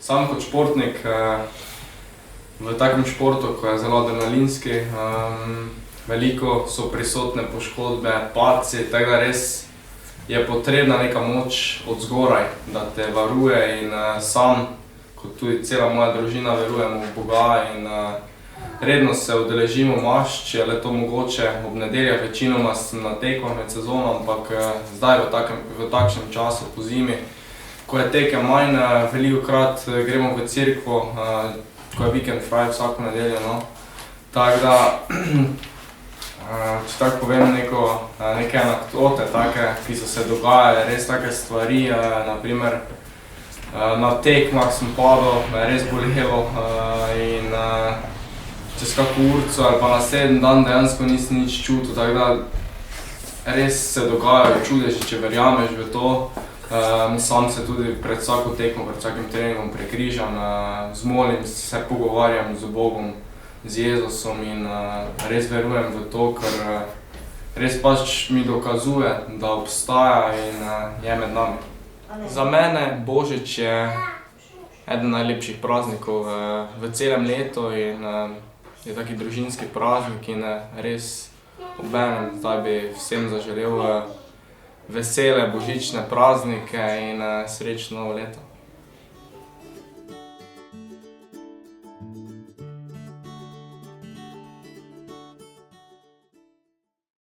Sam kot športnik, v takem športu, ko je zelo adrenalinski, veliko so prisotne poškodbe, padci, tako da res je potrebna neka moč od zgoraj, da te varuje in sam, kot tudi cela moja družina, verujemo v Boga in redno se udeležimo maš, če je le to mogoče. Ob nedeljah večinoma sem na teku med sezono, ampak zdaj v takšnem času po zimi, ko je tekem manj, velikokrat gremo v cerkev, ko je vikend fraj vsako nedeljo, no. Tako da, če tako povem neke anekdote take, ki so se dogajale, res take stvari, na primer na tekmah sem padel, me je res bolelo in čez kako urico ali pa naslednji dan dejansko nisem nič čutil, tako da res se dogajajo čudeži, če verjameš v to. Sam se tudi pred vsako tekmo, pred vsakim treningom prekrižam, zmolim, se pogovarjam z Bogom, z Jezusom in res verujem v to, ker res pač mi dokazuje, da obstaja in je med nami. Za mene Božič je eden najlepših praznikov v celem letu in je taki družinski praznik in res obenem zdaj bi vsem zaželel vesele božične praznike in srečno novo leto.